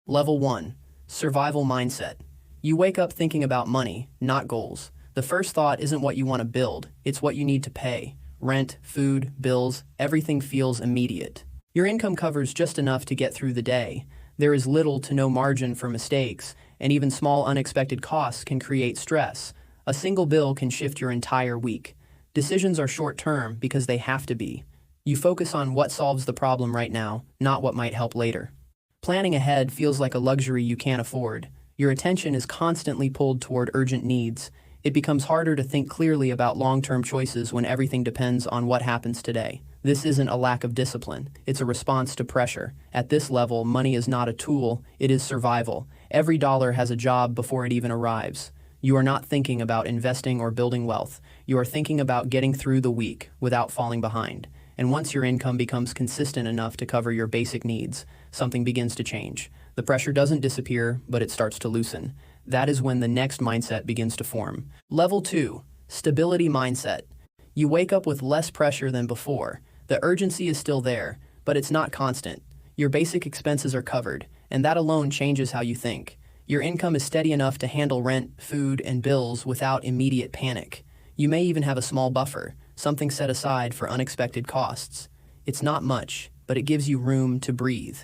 Level 1. Survival mindset. You wake up thinking about money, not goals. The first thought isn't what you want to build, it's what you need to pay. Rent, food, bills, everything feels immediate. Your income covers just enough to get through the day. There is little to no margin for mistakes, and even small unexpected costs can create stress. A single bill can shift your entire week. Decisions are short-term because they have to be. You focus on what solves the problem right now, not what might help later. Planning ahead feels like a luxury you can't afford. Your attention is constantly pulled toward urgent needs. It becomes harder to think clearly about long-term choices when everything depends on what happens today. This isn't a lack of discipline, it's a response to pressure. At this level, money is not a tool, it is survival. Every dollar has a job before it even arrives. You are not thinking about investing or building wealth. You are thinking about getting through the week without falling behind. And once your income becomes consistent enough to cover your basic needs, something begins to change. The pressure doesn't disappear, but it starts to loosen. That is when the next mindset begins to form. Level 2. Stability mindset. You wake up with less pressure than before. The urgency is still there, but it's not constant. Your basic expenses are covered, and that alone changes how you think. Your income is steady enough to handle rent, food, and bills without immediate panic. You may even have a small buffer, something set aside for unexpected costs. It's not much, but it gives you room to breathe.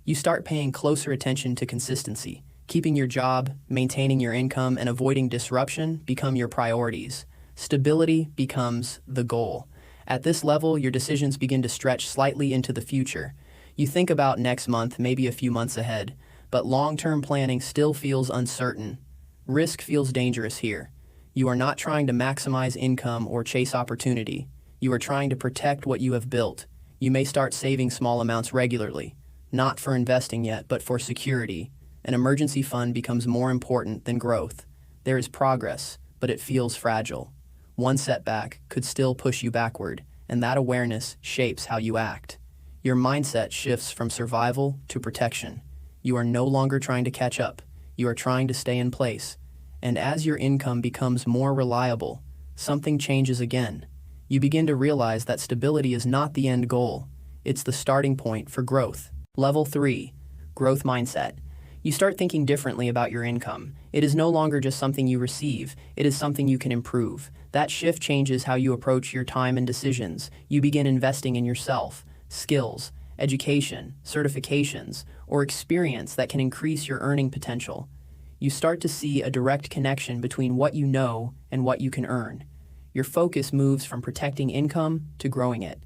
You start paying closer attention to consistency. Keeping your job, maintaining your income, and avoiding disruption become your priorities. Stability becomes the goal. At this level, your decisions begin to stretch slightly into the future. You think about next month, maybe a few months ahead, but long-term planning still feels uncertain. Risk feels dangerous here. You are not trying to maximize income or chase opportunity. You are trying to protect what you have built. You may start saving small amounts regularly, not for investing yet, but for security. An emergency fund becomes more important than growth. There is progress, but it feels fragile. One setback could still push you backward, and that awareness shapes how you act. Your mindset shifts from survival to protection. You are no longer trying to catch up. You are trying to stay in place. And as your income becomes more reliable, something changes again. You begin to realize that stability is not the end goal. It's the starting point for growth. Level 3. Growth mindset. You start thinking differently about your income. It is no longer just something you receive, it is something you can improve. That shift changes how you approach your time and decisions. You begin investing in yourself, skills, education, certifications, or experience that can increase your earning potential. You start to see a direct connection between what you know and what you can earn. Your focus moves from protecting income to growing it.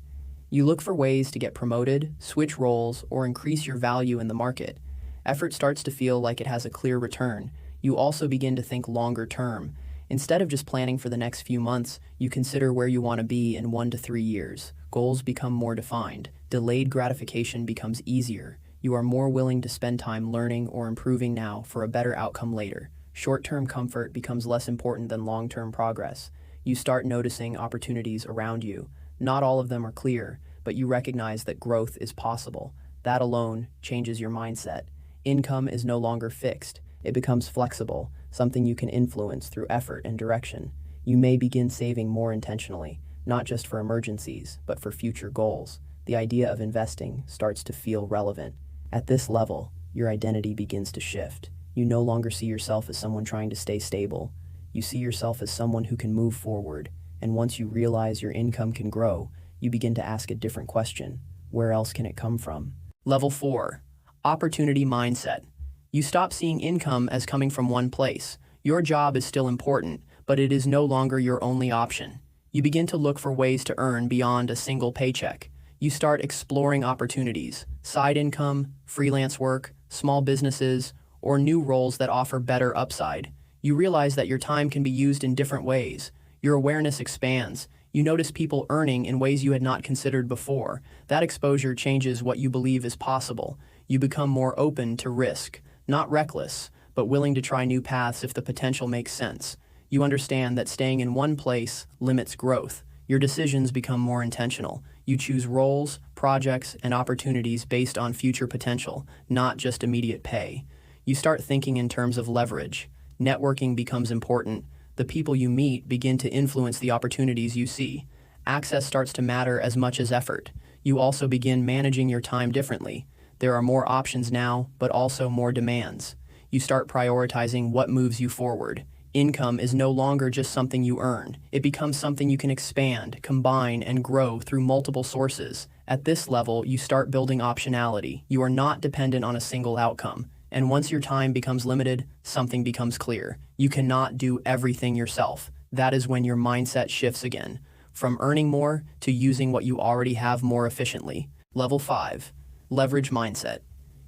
You look for ways to get promoted, switch roles, or increase your value in the market. Effort starts to feel like it has a clear return. You also begin to think longer term. Instead of just planning for the next few months, you consider where you want to be in 1 to 3 years. Goals become more defined. Delayed gratification becomes easier. You are more willing to spend time learning or improving now for a better outcome later. Short-term comfort becomes less important than long-term progress. You start noticing opportunities around you. Not all of them are clear, but you recognize that growth is possible. That alone changes your mindset. Income is no longer fixed. It becomes flexible, something you can influence through effort and direction. You may begin saving more intentionally, not just for emergencies, but for future goals. The idea of investing starts to feel relevant. At this level, your identity begins to shift. You no longer see yourself as someone trying to stay stable. You see yourself as someone who can move forward. And once you realize your income can grow, you begin to ask a different question. Where else can it come from? Level 4. Opportunity mindset. You stop seeing income as coming from one place. Your job is still important, but it is no longer your only option. You begin to look for ways to earn beyond a single paycheck. You start exploring opportunities, side income, freelance work, small businesses, or new roles that offer better upside. You realize that your time can be used in different ways. Your awareness expands. You notice people earning in ways you had not considered before. That exposure changes what you believe is possible. You become more open to risk, not reckless, but willing to try new paths if the potential makes sense. You understand that staying in one place limits growth. Your decisions become more intentional. You choose roles, projects, and opportunities based on future potential, not just immediate pay. You start thinking in terms of leverage. Networking becomes important. The people you meet begin to influence the opportunities you see. Access starts to matter as much as effort. You also begin managing your time differently. There are more options now, but also more demands. You start prioritizing what moves you forward. Income is no longer just something you earn. It becomes something you can expand, combine, and grow through multiple sources. At this level, you start building optionality. You are not dependent on a single outcome. And once your time becomes limited, something becomes clear. You cannot do everything yourself. That is when your mindset shifts again, from earning more to using what you already have more efficiently. Level 5. Leverage mindset.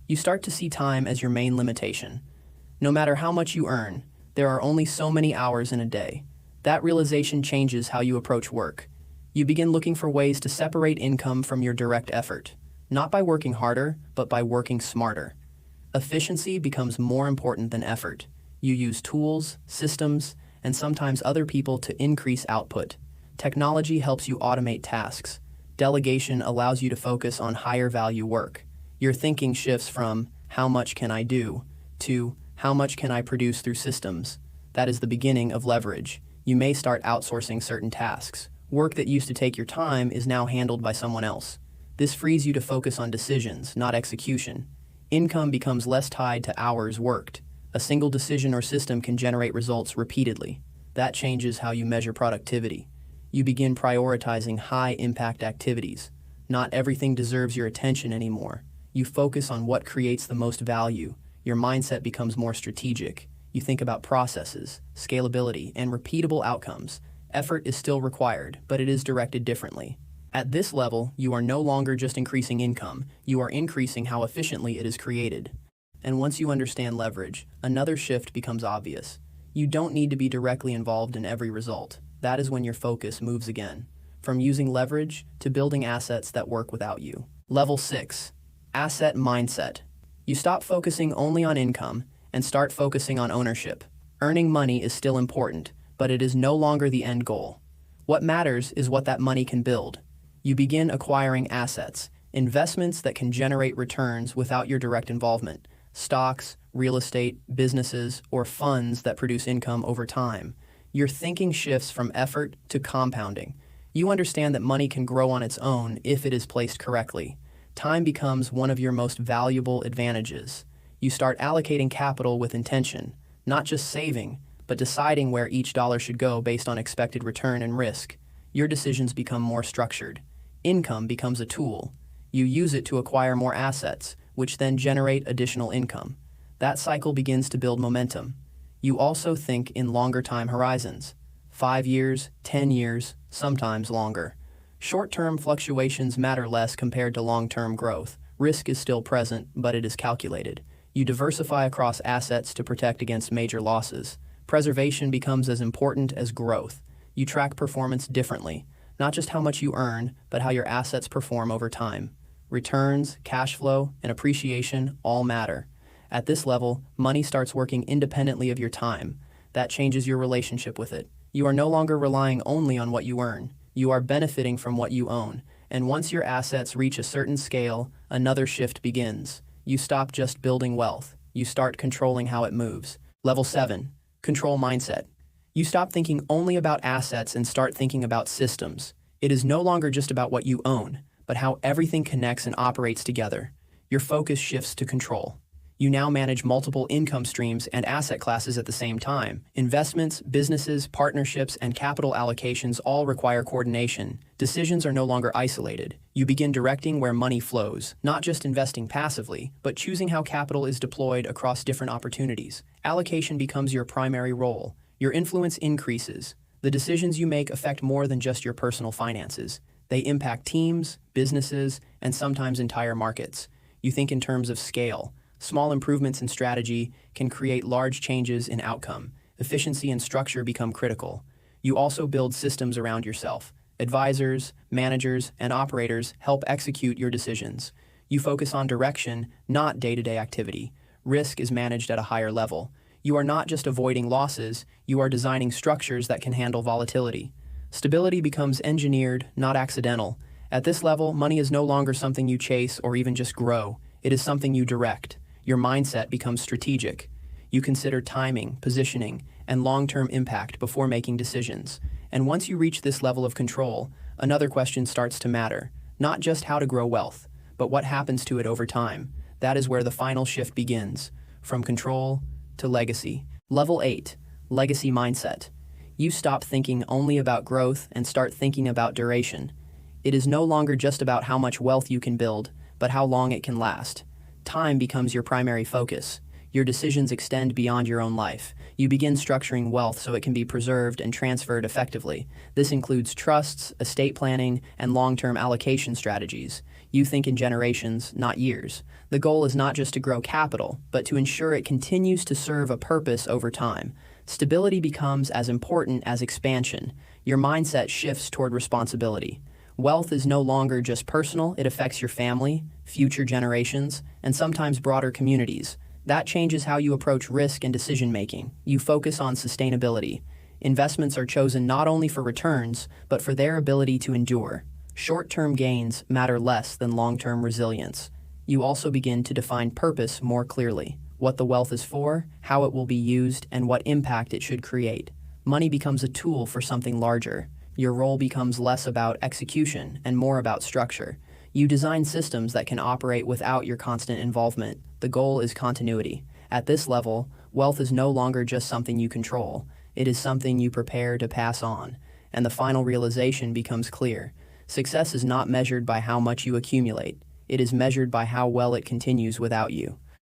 You start to see time as your main limitation. No matter how much you earn, there are only so many hours in a day. That realization changes how you approach work. You begin looking for ways to separate income from your direct effort, not by working harder, but by working smarter. Efficiency becomes more important than effort. You use tools, systems, and sometimes other people to increase output. Technology helps you automate tasks. Delegation allows you to focus on higher value work. Your thinking shifts from "how much can I do" to "how much can I produce through systems." That is the beginning of leverage. You may start outsourcing certain tasks. Work that used to take your time is now handled by someone else. This frees you to focus on decisions, not execution. Income becomes less tied to hours worked. A single decision or system can generate results repeatedly. That changes how you measure productivity. You begin prioritizing high-impact activities. Not everything deserves your attention anymore. You focus on what creates the most value. Your mindset becomes more strategic. You think about processes, scalability, and repeatable outcomes. Effort is still required, but it is directed differently. At this level, you are no longer just increasing income, you are increasing how efficiently it is created. And once you understand leverage, another shift becomes obvious. You don't need to be directly involved in every result. That is when your focus moves again, from using leverage to building assets that work without you. Level 6. Asset mindset. You stop focusing only on income and start focusing on ownership. Earning money is still important, but it is no longer the end goal. What matters is what that money can build. You begin acquiring assets, investments that can generate returns without your direct involvement. Stocks, real estate, businesses, or funds that produce income over time. Your thinking shifts from effort to compounding. You understand that money can grow on its own if it is placed correctly. Time becomes one of your most valuable advantages. You start allocating capital with intention, not just saving, but deciding where each dollar should go based on expected return and risk. Your decisions become more structured. Income becomes a tool. You use it to acquire more assets, which then generate additional income. That cycle begins to build momentum. You also think in longer time horizons, 5 years, 10 years, sometimes longer. Short-term fluctuations matter less compared to long-term growth. Risk is still present, but it is calculated. You diversify across assets to protect against major losses. Preservation becomes as important as growth. You track performance differently, not just how much you earn, but how your assets perform over time. Returns, cash flow, and appreciation all matter. At this level, money starts working independently of your time. That changes your relationship with it. You are no longer relying only on what you earn. You are benefiting from what you own. And once your assets reach a certain scale, another shift begins. You stop just building wealth. You start controlling how it moves. Level 7. Control mindset. You stop thinking only about assets and start thinking about systems. It is no longer just about what you own, but how everything connects and operates together. Your focus shifts to control. You now manage multiple income streams and asset classes at the same time. Investments, businesses, partnerships, and capital allocations all require coordination. Decisions are no longer isolated. You begin directing where money flows, not just investing passively, but choosing how capital is deployed across different opportunities. Allocation becomes your primary role. Your influence increases. The decisions you make affect more than just your personal finances. They impact teams, businesses, and sometimes entire markets. You think in terms of scale. Small improvements in strategy can create large changes in outcome. Efficiency and structure become critical. You also build systems around yourself. Advisors, managers, and operators help execute your decisions. You focus on direction, not day-to-day activity. Risk is managed at a higher level. You are not just avoiding losses, you are designing structures that can handle volatility. Stability becomes engineered, not accidental. At this level, money is no longer something you chase or even just grow. It is something you direct. Your mindset becomes strategic. You consider timing, positioning, and long-term impact before making decisions. And once you reach this level of control, another question starts to matter. Not just how to grow wealth, but what happens to it over time. That is where the final shift begins, from control to legacy. Level 8, legacy mindset. You stop thinking only about growth and start thinking about duration. It is no longer just about how much wealth you can build, but how long it can last. Time becomes your primary focus. Your decisions extend beyond your own life. You begin structuring wealth so it can be preserved and transferred effectively. This includes trusts, estate planning, and long-term allocation strategies. You think in generations, not years. The goal is not just to grow capital, but to ensure it continues to serve a purpose over time. Stability becomes as important as expansion. Your mindset shifts toward responsibility. Wealth is no longer just personal, it affects your family, future generations, and sometimes broader communities. That changes how you approach risk and decision-making. You focus on sustainability. Investments are chosen not only for returns, but for their ability to endure. Short-term gains matter less than long-term resilience. You also begin to define purpose more clearly. What the wealth is for, how it will be used, and what impact it should create. Money becomes a tool for something larger. Your role becomes less about execution and more about structure. You design systems that can operate without your constant involvement. The goal is continuity. At this level, wealth is no longer just something you control. It is something you prepare to pass on. And the final realization becomes clear. Success is not measured by how much you accumulate. It is measured by how well it continues without you.